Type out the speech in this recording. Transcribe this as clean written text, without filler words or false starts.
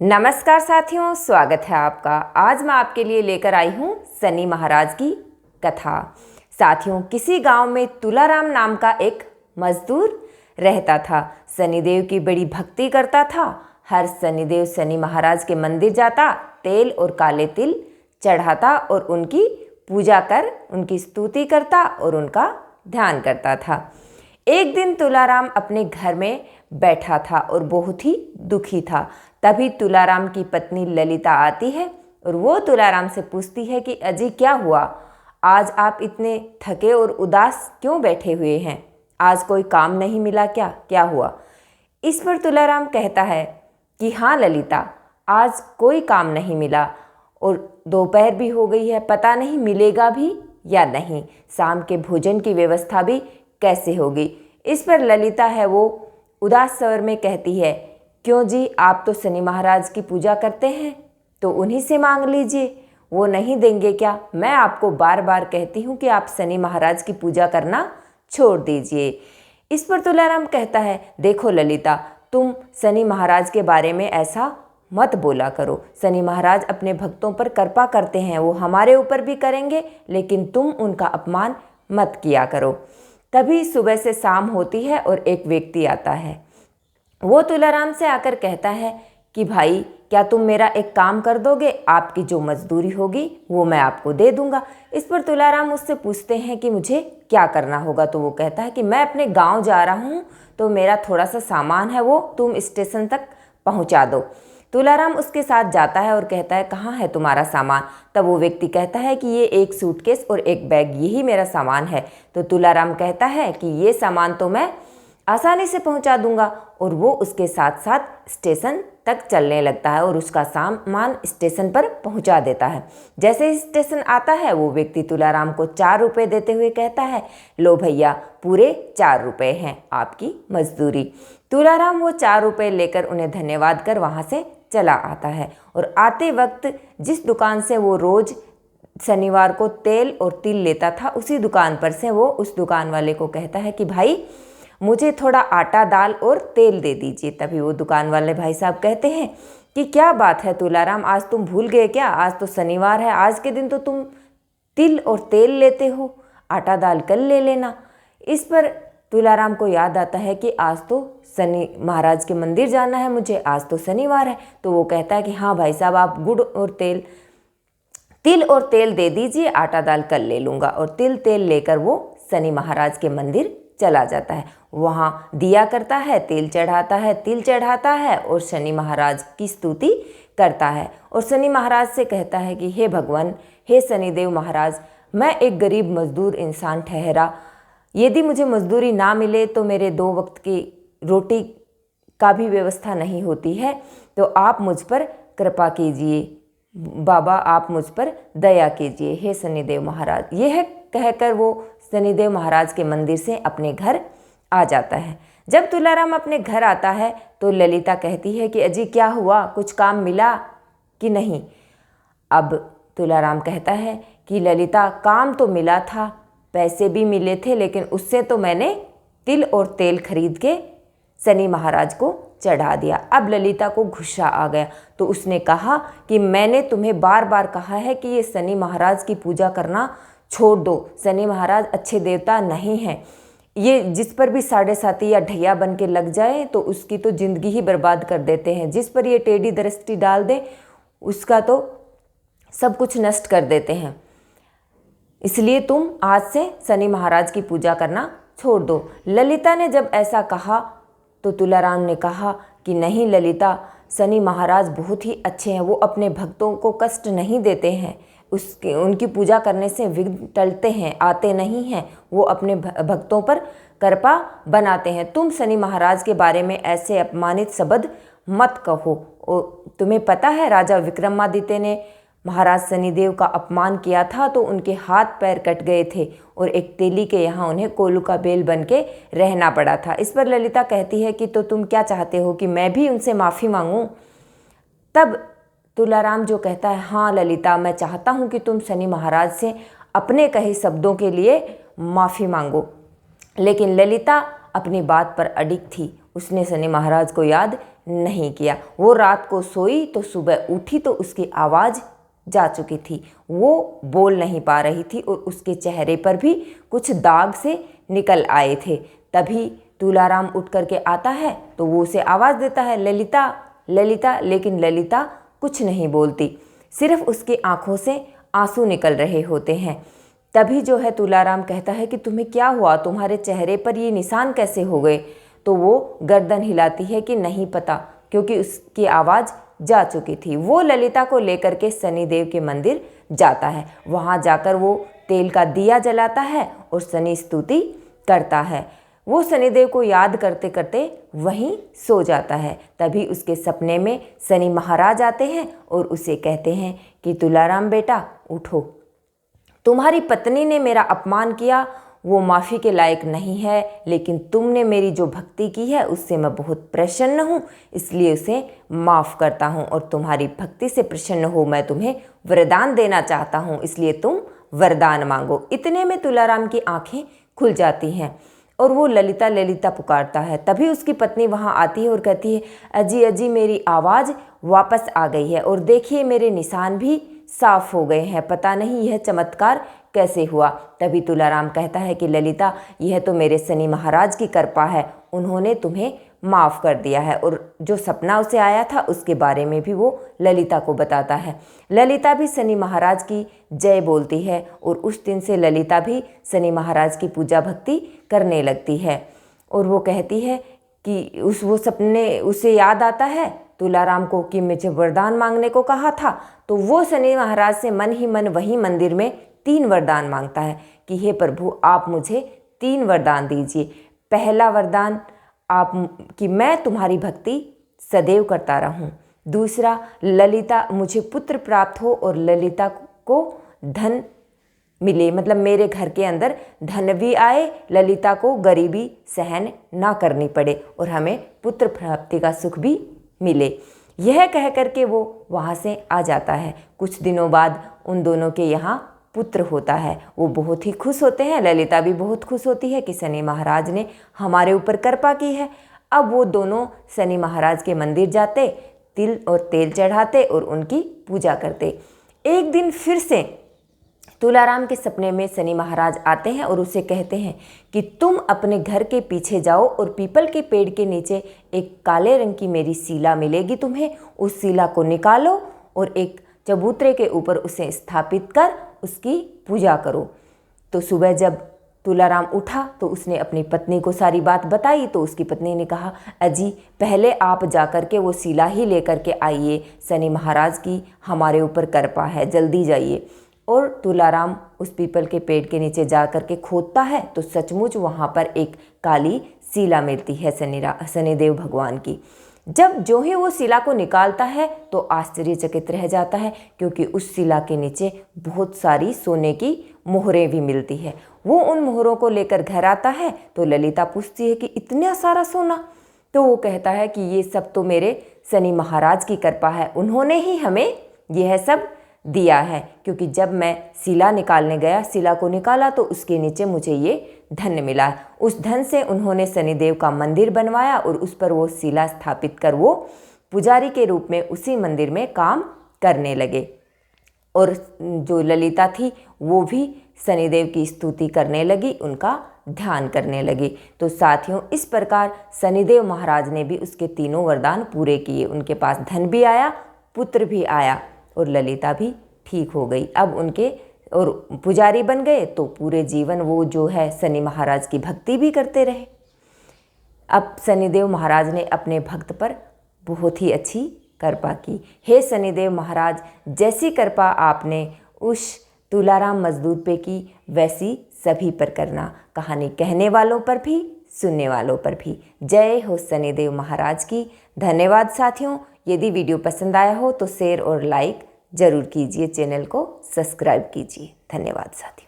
नमस्कार साथियों, स्वागत है आपका। आज मैं आपके लिए लेकर आई हूँ शनि महाराज की कथा। साथियों, किसी गांव में तुलाराम नाम का एक मजदूर रहता था। शनिदेव की बड़ी भक्ति करता था। हर शनिदेव शनि महाराज के मंदिर जाता, तेल और काले तिल चढ़ाता और उनकी पूजा कर उनकी स्तुति करता और उनका ध्यान करता था। एक दिन तुलाराम अपने घर में बैठा था और बहुत ही दुखी था। तभी तुलाराम की पत्नी ललिता आती है और वो तुलाराम से पूछती है कि अजी क्या हुआ, आज आप इतने थके और उदास क्यों बैठे हुए हैं? आज कोई काम नहीं मिला क्या? क्या हुआ? इस पर तुलाराम कहता है कि हाँ ललिता, आज कोई काम नहीं मिला और दोपहर भी हो गई है, पता नहीं मिलेगा भी या नहीं। शाम के भोजन की व्यवस्था भी कैसे होगी? इस पर ललिता है वो उदास स्वर में कहती है, क्यों जी, आप तो शनि महाराज की पूजा करते हैं तो उन्हीं से मांग लीजिए, वो नहीं देंगे क्या? मैं आपको बार बार कहती हूँ कि आप शनि महाराज की पूजा करना छोड़ दीजिए। इस पर तुलाराम कहता है, देखो ललिता, तुम शनि महाराज के बारे में ऐसा मत बोला करो। शनि महाराज अपने भक्तों पर कृपा करते हैं, वो हमारे ऊपर भी करेंगे, लेकिन तुम उनका अपमान मत किया करो। तभी सुबह से शाम होती है और एक व्यक्ति आता है। वो तुलाराम से आकर कहता है कि भाई, क्या तुम मेरा एक काम कर दोगे? आपकी जो मजदूरी होगी वो मैं आपको दे दूंगा। इस पर तुलाराम उससे पूछते हैं कि मुझे क्या करना होगा? तो वो कहता है कि मैं अपने गांव जा रहा हूँ, तो मेरा थोड़ा सा सामान है, वो तुम स्टेशन तक पहुँचा दो। तुलाराम उसके साथ जाता है और कहता है, कहाँ है तुम्हारा सामान? तब वो व्यक्ति कहता है कि ये एक सूटकेस और एक बैग, यही मेरा सामान है। तो तुलाराम कहता है कि ये सामान तो मैं आसानी से पहुंचा दूंगा, और वो उसके साथ साथ स्टेशन तक चलने लगता है और उसका सामान स्टेशन पर पहुंचा देता है। जैसे ही स्टेशन आता है, वो व्यक्ति तुलाराम को 4 रुपये देते हुए कहता है, लो भैया, पूरे 4 रुपये हैं आपकी मजदूरी। तुलाराम वो 4 रुपये लेकर उन्हें धन्यवाद कर वहाँ से चला आता है और आते वक्त जिस दुकान से वो रोज शनिवार को तेल और तिल लेता था, उसी दुकान पर से वो उस दुकान वाले को कहता है कि भाई, मुझे थोड़ा आटा, दाल और तेल दे दीजिए। तभी वो दुकान वाले भाई साहब कहते हैं कि क्या बात है तुलाराम, आज तुम भूल गए क्या? आज तो शनिवार है, आज के दिन तो तुम तिल और तेल लेते हो, आटा दाल कल ले लेना। इस पर तुलाराम को याद आता है कि आज तो शनि महाराज के मंदिर जाना है मुझे, आज तो शनिवार है। तो वो कहता है कि हाँ भाई साहब, आप गुड़ और तिल और तेल दे दीजिए, आटा दाल कल ले लूँगा। और तिल तेल लेकर वो शनि महाराज के मंदिर चला जाता है। वहाँ दिया करता है, तेल चढ़ाता है, तिल चढ़ाता है और शनि महाराज की स्तुति करता है। और शनि महाराज से कहता है कि हे भगवान, हे शनिदेव महाराज, मैं एक गरीब मजदूर इंसान ठहरा, यदि मुझे मजदूरी ना मिले तो मेरे 2 वक्त की रोटी का भी व्यवस्था नहीं होती है, तो आप मुझ पर कृपा कीजिए बाबा, आप मुझ पर दया कीजिए, हे शनिदेव महाराज। यह कहकर वो शनिदेव महाराज के मंदिर से अपने घर आ जाता है। जब तुलाराम अपने घर आता है तो ललिता कहती है कि अजी क्या हुआ, कुछ काम मिला कि नहीं? अब तुलाराम कहता है कि ललिता, काम तो मिला था, पैसे भी मिले थे, लेकिन उससे तो मैंने तिल और तेल खरीद के शनि महाराज को चढ़ा दिया। अब ललिता को गुस्सा आ गया, तो उसने कहा कि मैंने तुम्हें बार बार कहा है कि ये शनि महाराज की पूजा करना छोड़ दो। शनि महाराज अच्छे देवता नहीं हैं, ये जिस पर भी साढ़े साती या ढैया बन के लग जाए तो उसकी तो ज़िंदगी ही बर्बाद कर देते हैं। जिस पर ये टेढ़ी दृष्टि डाल दे उसका तो सब कुछ नष्ट कर देते हैं। इसलिए तुम आज से शनि महाराज की पूजा करना छोड़ दो। ललिता ने जब ऐसा कहा तो तुलाराम ने कहा कि नहीं ललिता, शनि महाराज बहुत ही अच्छे हैं, वो अपने भक्तों को कष्ट नहीं देते हैं, उनकी पूजा करने से विघ्न टलते हैं, आते नहीं हैं, वो अपने भक्तों पर कृपा बनाते हैं। तुम शनि महाराज के बारे में ऐसे अपमानित शब्द मत कहो। तुम्हें पता है, राजा विक्रमादित्य ने महाराज शनिदेव का अपमान किया था तो उनके हाथ पैर कट गए थे और एक तेली के यहाँ उन्हें कोलू का बेल बन के रहना पड़ा था। इस पर ललिता कहती है कि तो तुम क्या चाहते हो कि मैं भी उनसे माफ़ी मांगूं? तब तुलाराम जो कहता है, हाँ ललिता, मैं चाहता हूँ कि तुम शनि महाराज से अपने कहे शब्दों के लिए माफ़ी मांगो। लेकिन ललिता अपनी बात पर अडिग थी, उसने शनि महाराज को याद नहीं किया। वो रात को सोई तो सुबह उठी तो उसकी आवाज़ जा चुकी थी। वो बोल नहीं पा रही थी और उसके चेहरे पर भी कुछ दाग से निकल आए थे। तभी तुलाराम उठ करके आता है तो वो उसे आवाज़ देता है, ललिता ललिता, लेकिन ललिता कुछ नहीं बोलती, सिर्फ उसकी आंखों से आंसू निकल रहे होते हैं। तभी जो है तुलाराम कहता है कि तुम्हें क्या हुआ, तुम्हारे चेहरे पर ये निशान कैसे हो गए। तो वो गर्दन हिलाती है कि नहीं पता, क्योंकि उसकी आवाज़ जा चुकी थी। वो ललिता को लेकर के शनिदेव के मंदिर जाता है। वहाँ जाकर वो तेल का दिया जलाता है और शनि स्तुति करता है। वो शनिदेव को याद करते करते वहीं सो जाता है। तभी उसके सपने में शनि महाराज आते हैं और उसे कहते हैं कि तुलाराम बेटा उठो, तुम्हारी पत्नी ने मेरा अपमान किया, वो माफ़ी के लायक नहीं है, लेकिन तुमने मेरी जो भक्ति की है उससे मैं बहुत प्रसन्न हूँ, इसलिए उसे माफ़ करता हूँ और तुम्हारी भक्ति से प्रसन्न हो मैं तुम्हें वरदान देना चाहता हूँ, इसलिए तुम वरदान मांगो। इतने में तुलाराम की आंखें खुल जाती हैं और वो ललिता ललिता पुकारता है। तभी उसकी पत्नी वहाँ आती है और कहती है, अजी अजी मेरी आवाज़ वापस आ गई है और देखिए मेरे निशान भी साफ हो गए हैं, पता नहीं यह चमत्कार कैसे हुआ। तभी तुलाराम कहता है कि ललिता, यह तो मेरे शनि महाराज की कृपा है, उन्होंने तुम्हें माफ़ कर दिया है। और जो सपना उसे आया था उसके बारे में भी वो ललिता को बताता है। ललिता भी शनि महाराज की जय बोलती है और उस दिन से ललिता भी शनि महाराज की पूजा भक्ति करने लगती है। और वो कहती है कि वो सपने उसे याद आता है तुलाराम को कि मुझे वरदान मांगने को कहा था। तो वो शनि महाराज से मन ही मन वही मंदिर में 3 वरदान मांगता है कि हे प्रभु, आप मुझे 3 वरदान दीजिए। पहला वरदान आप कि मैं तुम्हारी भक्ति सदैव करता रहूं। दूसरा, ललिता मुझे पुत्र प्राप्त हो और ललिता को धन मिले, मतलब मेरे घर के अंदर धन भी आए, ललिता को गरीबी सहन ना करनी पड़े और हमें पुत्र प्राप्ति का सुख भी मिले। यह कह करके वो वहाँ से आ जाता है। कुछ दिनों बाद उन दोनों के यहाँ पुत्र होता है। वो बहुत ही खुश होते हैं, ललिता भी बहुत खुश होती है कि शनि महाराज ने हमारे ऊपर कृपा की है। अब वो दोनों शनि महाराज के मंदिर जाते, तिल और तेल चढ़ाते और उनकी पूजा करते। एक दिन फिर से तुलाराम के सपने में शनि महाराज आते हैं और उसे कहते हैं कि तुम अपने घर के पीछे जाओ और पीपल के पेड़ के नीचे एक काले रंग की मेरी शिला मिलेगी तुम्हें, उस शिला को निकालो और एक चबूतरे के ऊपर उसे स्थापित कर उसकी पूजा करो। तो सुबह जब तुलाराम उठा तो उसने अपनी पत्नी को सारी बात बताई। तो उसकी पत्नी ने कहा, अजी पहले आप जाकर के वो शिला ही लेकर के आइए, शनि महाराज की हमारे ऊपर कृपा है, जल्दी जाइए। और तुलाराम उस पीपल के पेड़ के नीचे जा कर के खोदता है तो सचमुच वहाँ पर एक काली शिला मिलती है शनिदेव भगवान की। जब जो ही वो शिला को निकालता है तो आश्चर्यचकित रह जाता है, क्योंकि उस शिला के नीचे बहुत सारी सोने की मोहरें भी मिलती है। वो उन मोहरों को लेकर घर आता है तो ललिता पूछती है कि इतना सारा सोना। तो वो कहता है कि ये सब तो मेरे शनि महाराज की कृपा है, उन्होंने ही हमें यह सब दिया है, क्योंकि जब मैं शिला निकालने गया, शिला को निकाला तो उसके नीचे मुझे ये धन मिला। उस धन से उन्होंने शनिदेव का मंदिर बनवाया और उस पर वो शिला स्थापित कर वो पुजारी के रूप में उसी मंदिर में काम करने लगे। और जो ललिता थी वो भी शनिदेव की स्तुति करने लगी, उनका ध्यान करने लगी। तो साथियों, इस प्रकार शनिदेव महाराज ने भी उसके 3 वरदान पूरे किए। उनके पास धन भी आया, पुत्र भी आया और ललिता भी ठीक हो गई। अब उनके और पुजारी बन गए तो पूरे जीवन वो जो है शनि महाराज की भक्ति भी करते रहे। अब शनिदेव महाराज ने अपने भक्त पर बहुत ही अच्छी कृपा की। हे शनिदेव महाराज, जैसी कृपा आपने उस तुलाराम मजदूर पे की वैसी सभी पर करना, कहानी कहने वालों पर भी सुनने वालों पर भी। जय हो शनिदेव महाराज की। धन्यवाद साथियों। यदि वीडियो पसंद आया हो तो शेयर और लाइक ज़रूर कीजिए, चैनल को सब्सक्राइब कीजिए। धन्यवाद साथियों।